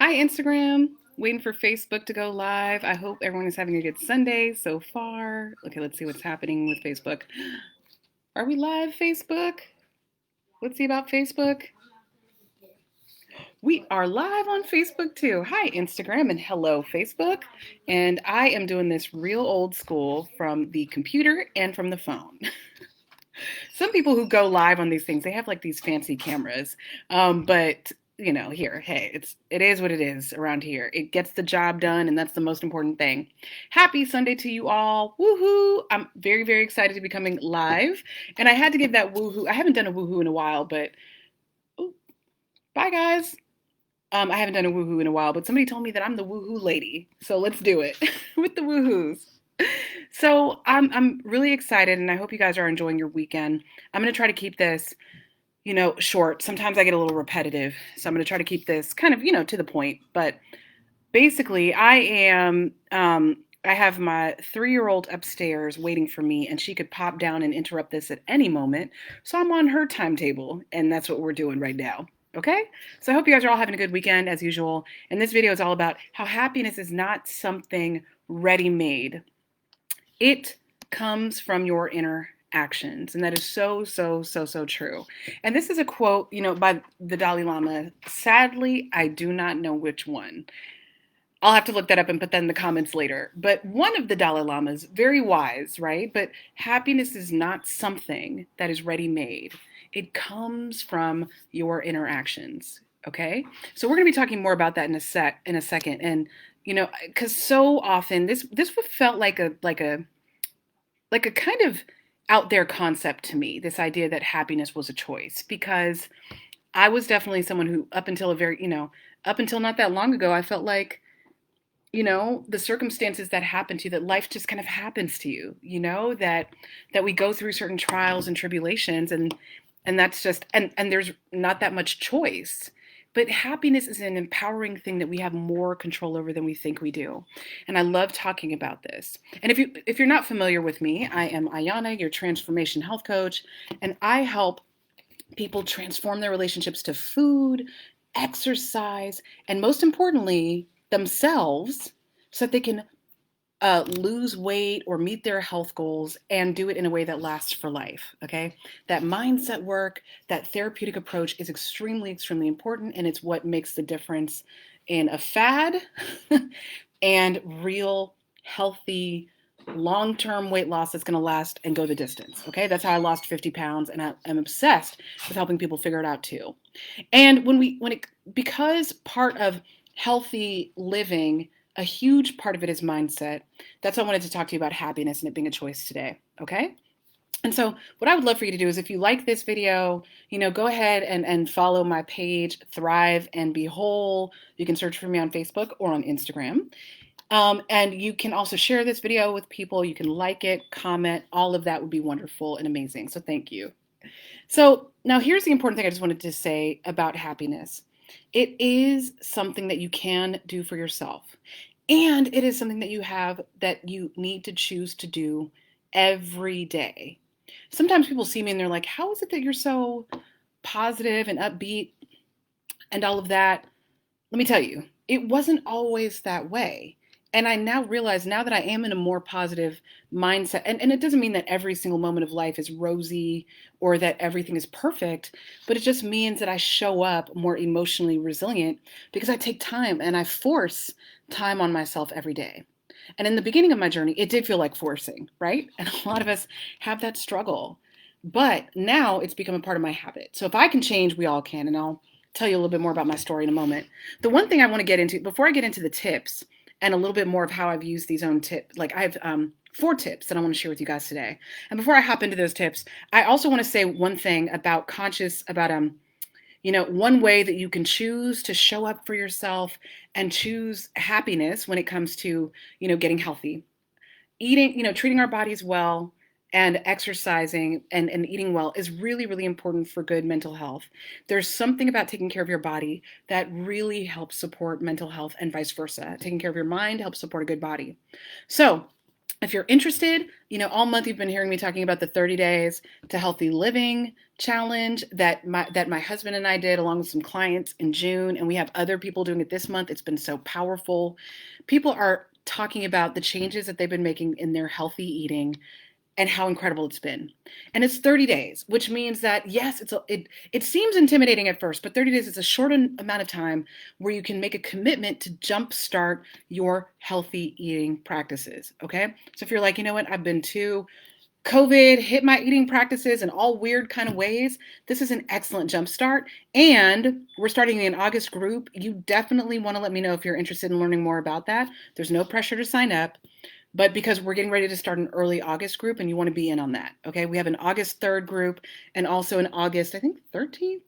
Hi, Instagram. Waiting for Facebook to go live. I hope everyone is having a good Sunday so far. Okay, let's see what's happening with Facebook. Are we live, Facebook? Let's see about Facebook. We are live on Facebook too. Hi, Instagram, and hello, Facebook. And I am doing this real old school from the computer and from the phone. Some people who go live on these things, they have like these fancy cameras. But here, hey, it is what it is around here. It gets the job done, and that's the most important thing. Happy Sunday to you all. Woohoo! I'm very, very excited to be coming live. And I had to give that woohoo. I haven't done a woohoo in a while, but oh, bye guys. I haven't done a woohoo in a while, but somebody told me that I'm the woohoo lady. So let's do it with the woohoos. So I'm really excited, and I hope you guys are enjoying your weekend. I'm gonna try to keep this, short. Sometimes I get a little repetitive, so I'm gonna try to keep this kind of, to the point. But basically, I have my 3-year-old upstairs waiting for me, and she could pop down and interrupt this at any moment. So I'm on her timetable, and that's what we're doing right now. Okay? So I hope you guys are all having a good weekend as usual. And this video is all about how happiness is not something ready made. It comes from your inner actions. And that is so, so, so, so true. And this is a quote, by the Dalai Lama. Sadly, I do not know which one. I'll have to look that up and put that in the comments later. But one of the Dalai Lamas, very wise, right? But happiness is not something that is ready made. It comes from your interactions. Okay? So we're going to be talking more about that in a second. And because so often this felt like a kind of out there concept to me, this idea that happiness was a choice, because I was definitely someone who up until not that long ago, I felt like, the circumstances that happen to you, that life just kind of happens to you, that we go through certain trials and tribulations, and that's just, and there's not that much choice. But happiness is an empowering thing that we have more control over than we think we do. And I love talking about this. And if you're not familiar with me, I am Ayana, your transformation health coach, and I help people transform their relationships to food, exercise, and most importantly, themselves, so that they can lose weight or meet their health goals and do it in a way that lasts for life. Okay. That mindset work, that therapeutic approach is extremely, extremely important. And it's what makes the difference in a fad and real, healthy, long-term weight loss that's going to last and go the distance. Okay. That's how I lost 50 pounds. And I'm obsessed with helping people figure it out too. And because part of healthy living, a huge part of it is mindset. That's why I wanted to talk to you about happiness and it being a choice today. Okay. And so what I would love for you to do is, if you like this video, go ahead and follow my page, Thrive and Be Whole. You can search for me on Facebook or on Instagram. And you can also share this video with people. You can like it, comment, all of that would be wonderful and amazing. So thank you. So now here's the important thing I just wanted to say about happiness. It is something that you can do for yourself. And it is something that you need to choose to do every day. Sometimes people see me and they're like, how is it that you're so positive and upbeat and all of that? Let me tell you, it wasn't always that way. And I now realize, now that I am in a more positive mindset, and it doesn't mean that every single moment of life is rosy or that everything is perfect, but it just means that I show up more emotionally resilient because I take time and I force time on myself every day. And in the beginning of my journey, it did feel like forcing, right? And a lot of us have that struggle. But now it's become a part of my habit. So if I can change, we all can. And I'll tell you a little bit more about my story in a moment. The one thing I want to get into before I get into the tips and a little bit more of how I've used these own tips, like I have 4 tips that I want to share with you guys today. And before I hop into those tips, I also want to say one thing about one way that you can choose to show up for yourself and choose happiness when it comes to, getting healthy, eating, treating our bodies well, and exercising and eating well is really, really important for good mental health. There's something about taking care of your body that really helps support mental health and vice versa. Taking care of your mind helps support a good body. So If you're interested, all month you've been hearing me talking about the 30 days to healthy living challenge that my husband and I did along with some clients in June, and we have other people doing it this month. It's been so powerful. People are talking about the changes that they've been making in their healthy eating and how incredible it's been. And it's 30 days, which means that yes, it seems intimidating at first, but 30 days is a short amount of time where you can make a commitment to jumpstart your healthy eating practices. Okay, so if you're like, you know what, I've been too COVID hit my eating practices in all weird kind of ways, this is an excellent jumpstart. And we're starting an August group. You definitely want to let me know if you're interested in learning more about that. There's no pressure to sign up. But because we're getting ready to start an early August group and you want to be in on that, okay? We have an August 3rd group and also an August, I think 13th.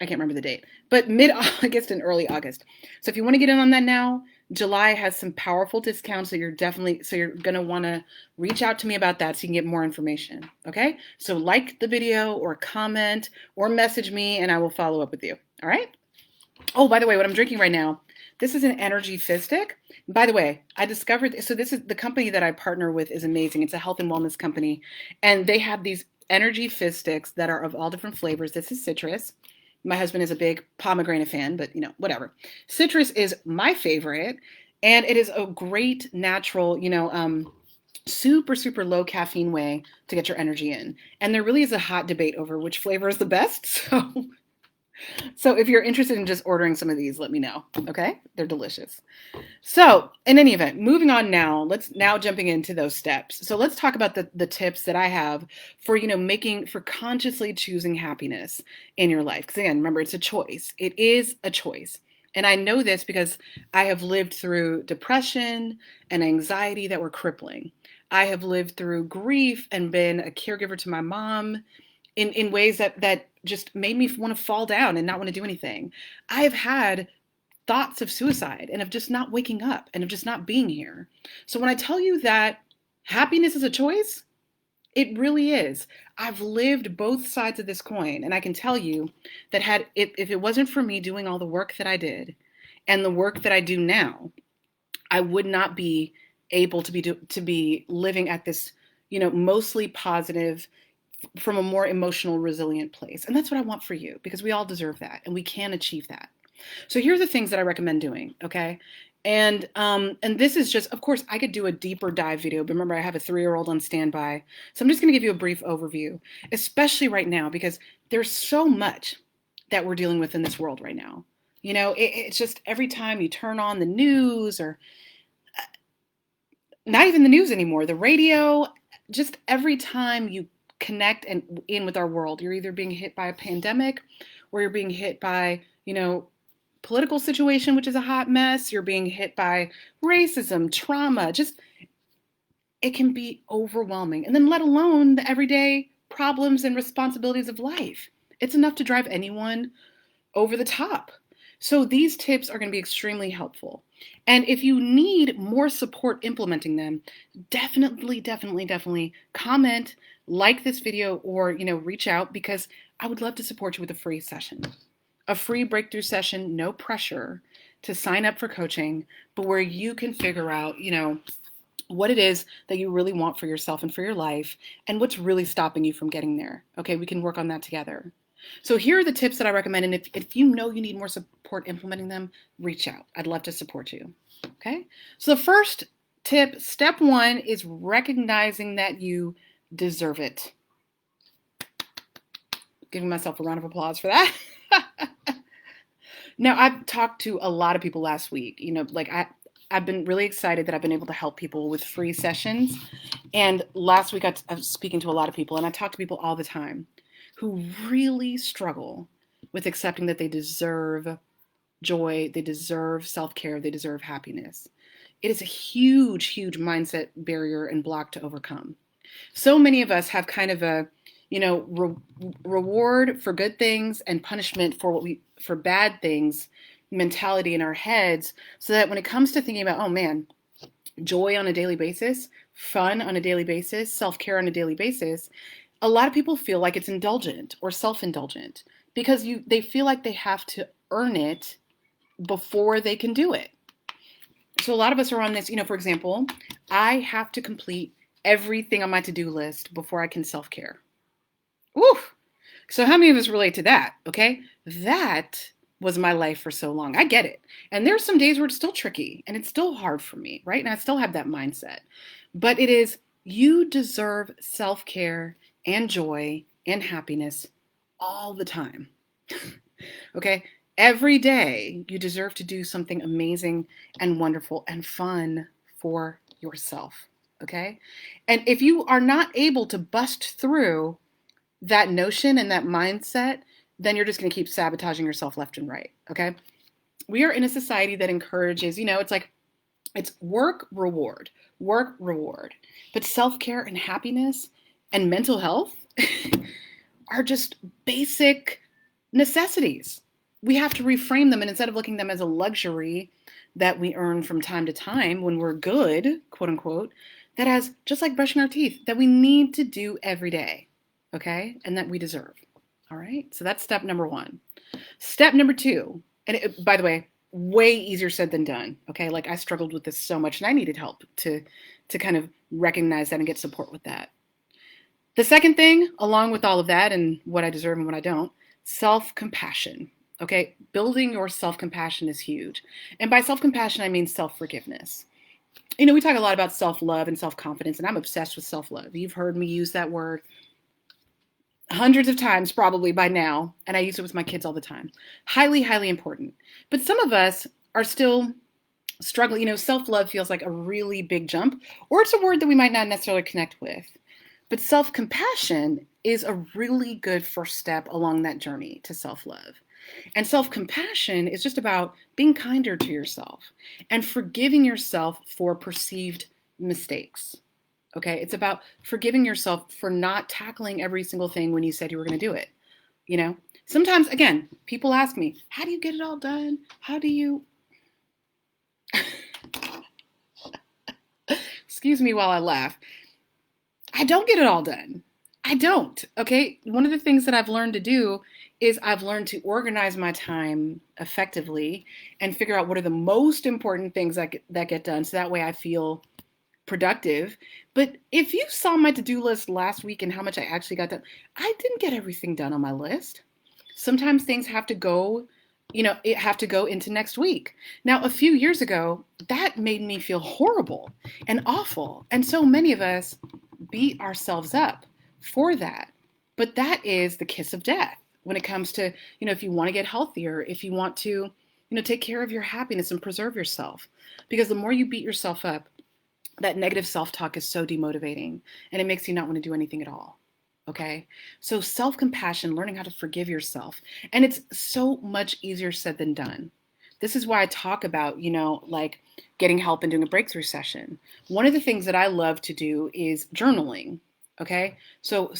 I can't remember the date, but mid-August and early August. So if you want to get in on that now, July has some powerful discounts that you're going to want to reach out to me about that so you can get more information, okay? So like the video or comment or message me and I will follow up with you, all right? Oh, by the way, what I'm drinking right now, this is an energy fizz stick. By the way, I discovered, so this is the company that I partner with is amazing. It's a health and wellness company, and they have these energy fizz sticks that are of all different flavors. This is citrus. My husband is a big pomegranate fan, but whatever. Citrus is my favorite, and it is a great natural, super, super low caffeine way to get your energy in. And there really is a hot debate over which flavor is the best. So if you're interested in just ordering some of these, let me know. Okay? They're delicious. So in any event, moving on now, let's now jumping into those steps. So let's talk about the tips that I have for, for consciously choosing happiness in your life. Because again, remember, it's a choice. It is a choice. And I know this because I have lived through depression and anxiety that were crippling. I have lived through grief and been a caregiver to my mom in ways that just made me want to fall down and not want to do anything. I have had thoughts of suicide and of just not waking up and of just not being here. So when I tell you that happiness is a choice, it really is. I've lived both sides of this coin, and I can tell you that if it wasn't for me doing all the work that I did and the work that I do now, I would not be able to be living at this, mostly positive, from a more emotional, resilient place. And that's what I want for you, because we all deserve that and we can achieve that. So here are the things that I recommend doing, okay? And this is just, of course, I could do a deeper dive video, but remember I have a 3-year-old on standby. So I'm just gonna give you a brief overview, especially right now, because there's so much that we're dealing with in this world right now. It's just every time you turn on the news, or not even the news anymore, the radio, just every time you connect and in with our world, you're either being hit by a pandemic or you're being hit by, political situation, which is a hot mess. You're being hit by racism, trauma, just it can be overwhelming. And then let alone the everyday problems and responsibilities of life. It's enough to drive anyone over the top. So these tips are going to be extremely helpful. And if you need more support implementing them, definitely comment, like this video, or reach out, because I would love to support you with a free session. A free breakthrough session, no pressure to sign up for coaching, but where you can figure out, what it is that you really want for yourself and for your life, and what's really stopping you from getting there. Okay, we can work on that together. So here are the tips that I recommend, and if you know you need more support implementing them, reach out. I'd love to support you. Okay, so the first tip, step 1, is recognizing that you deserve it. Giving myself a round of applause for that. Now, I've talked to a lot of people last week. I've been really excited that I've been able to help people with free sessions. And last week I was speaking to a lot of people, and I talk to people all the time who really struggle with accepting that they deserve joy, they deserve self-care, they deserve happiness. It is a huge, huge mindset barrier and block to overcome. So many of us have kind of a reward for good things and punishment for bad things mentality in our heads, so that when it comes to thinking about, oh man, joy on a daily basis, fun on a daily basis, self-care on a daily basis, a lot of people feel like it's indulgent or self-indulgent because they feel like they have to earn it before they can do it. So a lot of us are on this, for example, I have to complete everything on my to-do list before I can self-care. Woo! So how many of us relate to that? Okay. That was my life for so long. I get it. And there's some days where it's still tricky and it's still hard for me, right? And I still have that mindset. But it is, you deserve self-care and joy and happiness all the time. Okay? Every day you deserve to do something amazing and wonderful and fun for yourself. Okay? And if you are not able to bust through that notion and that mindset, then you're just going to keep sabotaging yourself left and right. Okay. We are in a society that encourages, it's like, it's work, reward. But self care and happiness and mental health are just basic necessities. We have to reframe them. And instead of looking at them as a luxury that we earn from time to time when we're good, quote unquote, that as just like brushing our teeth, that we need to do every day. Okay. And that we deserve. All right. So that's step number one. Step number two, and by the way, way easier said than done. Okay. Like I struggled with this so much and I needed help to kind of recognize that and get support with that. The second thing, along with all of that and what I deserve and what I don't, self-compassion. Okay. Building your self-compassion is huge. And by self-compassion, I mean self-forgiveness. We talk a lot about self-love and self-confidence, and I'm obsessed with self-love. You've heard me use that word hundreds of times probably by now, and I use it with my kids all the time. Highly, highly important. But some of us are still struggling. Self-love feels like a really big jump, or it's a word that we might not necessarily connect with. But self-compassion is a really good first step along that journey to self-love. And self-compassion is just about being kinder to yourself and forgiving yourself for perceived mistakes. Okay, it's about forgiving yourself for not tackling every single thing when you said you were going to do it. Sometimes, again, people ask me, how do you get it all done? How do you... Excuse me while I laugh. I don't get it all done. I don't. Okay, one of the things that I've learned to do is I've learned to organize my time effectively and figure out what are the most important things that get done, so that way I feel productive. But if you saw my to-do list last week and how much I actually got done, I didn't get everything done on my list. Sometimes things have to go, into next week. Now, a few years ago, that made me feel horrible and awful. And so many of us beat ourselves up for that. But that is the kiss of death when it comes to, if you want to get healthier, if you want to, take care of your happiness and preserve yourself. Because the more you beat yourself up, that negative self-talk is so demotivating and it makes you not want to do anything at all. Okay. So self-compassion, learning how to forgive yourself. And it's so much easier said than done. This is why I talk about, like getting help and doing a breakthrough session. One of the things that I love to do is journaling. Okay. So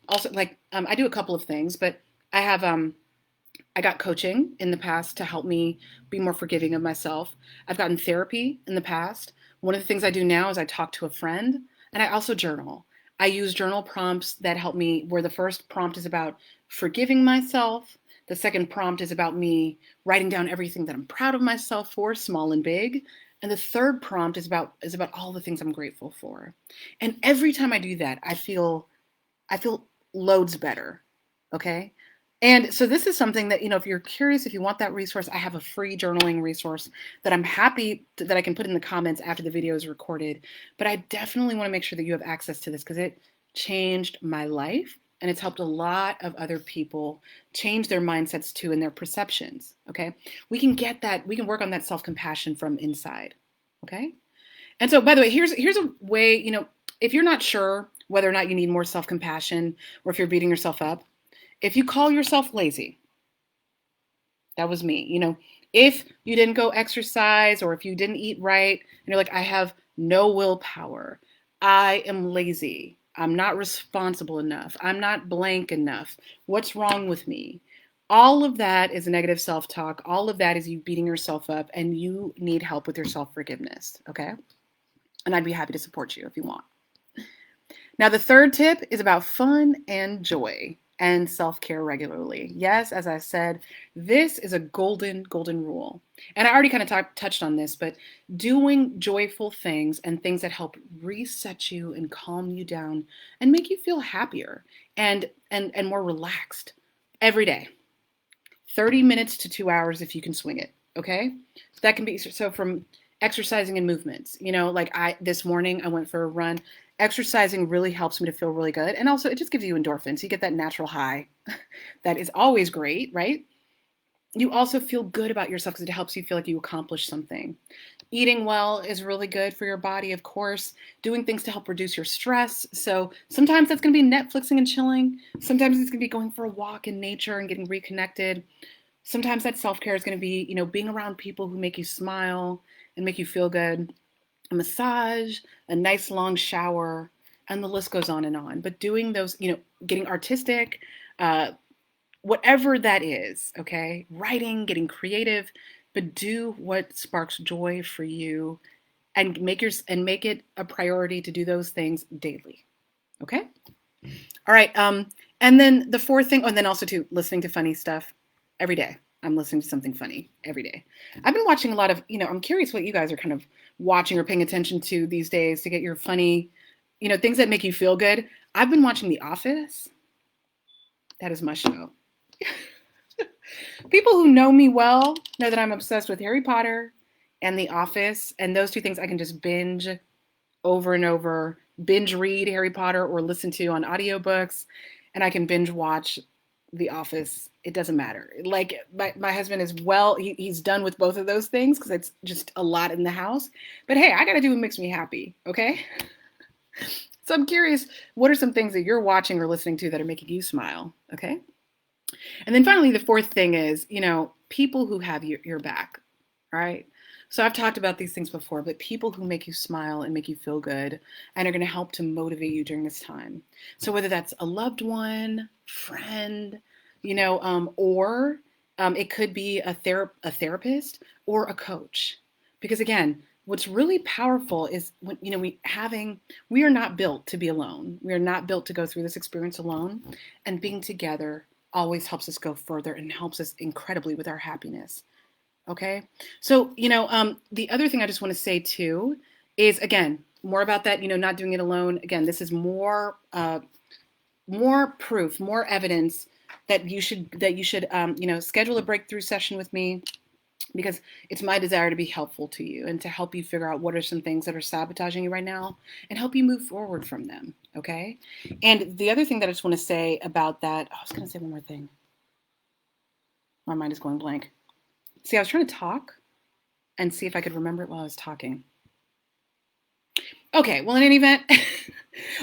also like, I do a couple of things, but I have, I got coaching in the past to help me be more forgiving of myself. I've gotten therapy in the past. One of the things I do now is I talk to a friend, and I also journal. I use journal prompts that help me, where the first prompt is about forgiving myself. The second prompt is about me writing down everything that I'm proud of myself for, small and big. And the third prompt is about all the things I'm grateful for. And every time I do that, I feel loads better. Okay? And so this is something that, if you're curious, if you want that resource, I have a free journaling resource that I'm happy that I can put in the comments after the video is recorded. But I definitely want to make sure that you have access to this because it changed my life and it's helped a lot of other people change their mindsets too and their perceptions. Okay. We can get that. We can work on that self-compassion from inside. Okay. And so, by the way, here's a way, if you're not sure whether or not you need more self-compassion or if you're beating yourself up, if you call yourself lazy, that was me, if you didn't go exercise or if you didn't eat right, and you're like, I have no willpower, I am lazy, I'm not responsible enough, I'm not blank enough, what's wrong with me? All of that is negative self-talk. All of that is you beating yourself up, and you need help with your self-forgiveness, okay? And I'd be happy to support you if you want. Now, the third tip is about fun and joy. and self-care regularly. Yes, as I said, this is a golden rule. And I already kind of touched on this, but doing joyful things and things that help reset you and calm you down and make you feel happier and more relaxed every day. 30 minutes to 2 hours if you can swing it, okay? That can be so from exercising and movements. Like I this morning I went for a run. Exercising really helps me to feel really good. And also it just gives you endorphins. You get that natural high. That is always great, right? You also feel good about yourself because it helps you feel like you accomplished something. Eating well is really good for your body, of course. Doing things to help reduce your stress. So sometimes that's going to be Netflixing and chilling. Sometimes it's going to be going for a walk in nature and getting reconnected. Sometimes that self-care is going to be, being around people who make you smile and make you feel good. A massage, a nice long shower, and the list goes on and on. But doing those, getting artistic, uh, whatever that is, okay? Writing, getting creative, but do what sparks joy for you and make it a priority to do those things daily. Okay? All right. And then the fourth thing, oh, and then also too, listening to funny stuff every day. I'm listening to something funny every day. I've been watching a lot of, I'm curious what you guys are kind of watching or paying attention to these days to get your funny, things that make you feel good. I've been watching The Office. That is my show. People who know me well know that I'm obsessed with Harry Potter and The Office, and those two things I can just binge over and over, binge read Harry Potter or listen to on audiobooks, and I can binge watch The Office. It doesn't matter. Like my husband is he's done with both of those things because it's just a lot in the house. But hey, I got to do what makes me happy, okay? So I'm curious, what are some things that you're watching or listening to that are making you smile, okay? And then finally, the fourth thing is, people who have your back, right? So I've talked about these things before, but people who make you smile and make you feel good and are going to help to motivate you during this time. So whether that's a loved one, friend, or it could be a therapist or a coach. Because again, what's really powerful is when we are not built to be alone. We are not built to go through this experience alone, and being together always helps us go further and helps us incredibly with our happiness. Okay. So, the other thing I just want to say too is again, more about that, not doing it alone. Again, this is more proof, more evidence that you should, schedule a breakthrough session with me because it's my desire to be helpful to you and to help you figure out what are some things that are sabotaging you right now and help you move forward from them. Okay. And the other thing that I just want to say about that, I was going to say one more thing. My mind is going blank. See, I was trying to talk and see if I could remember it while I was talking. Okay, well, in any event,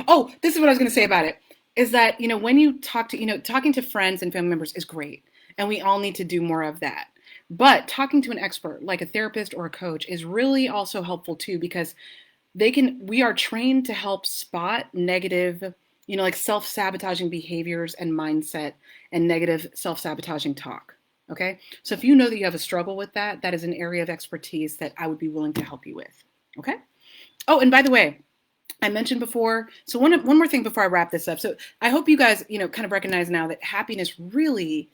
oh, this is what I was going to say about it, is that, when you talk to, talking to friends and family members is great, and we all need to do more of that. But talking to an expert, like a therapist or a coach, is really also helpful too, because we are trained to help spot negative, like self-sabotaging behaviors and mindset and negative self-sabotaging talk. Okay. So if you know that you have a struggle with that, that is an area of expertise that I would be willing to help you with. Okay. Oh, and by the way, I mentioned before, so one more thing before I wrap this up. So I hope you guys, kind of recognize now that happiness really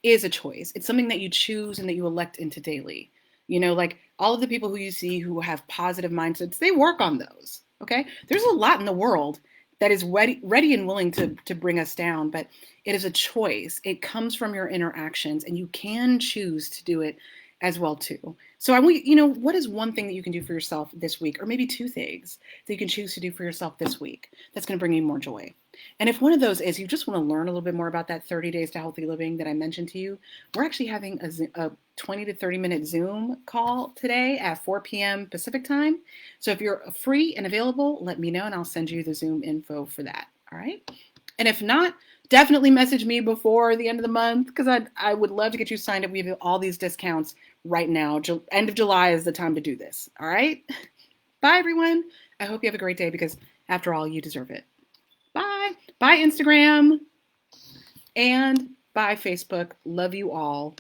is a choice. It's something that you choose and that you elect into daily. Like all of the people who you see who have positive mindsets, they work on those. Okay. There's a lot in the world that is ready and willing to bring us down, but it is a choice. It comes from your interactions, and you can choose to do it as well too. So I want what is one thing that you can do for yourself this week, or maybe two things that you can choose to do for yourself this week that's going to bring you more joy? And if one of those is you just want to learn a little bit more about that 30 days to healthy living that I mentioned to you, we're actually having a 20 to 30 minute Zoom call today at 4 p.m. Pacific time. So if you're free and available, let me know and I'll send you the Zoom info for that. All right. And if not, definitely message me before the end of the month because I would love to get you signed up. We have all these discounts right now. End of July is the time to do this. All right. Bye, everyone. I hope you have a great day because after all, you deserve it. Bye. Bye, Instagram. And bye, Facebook. Love you all.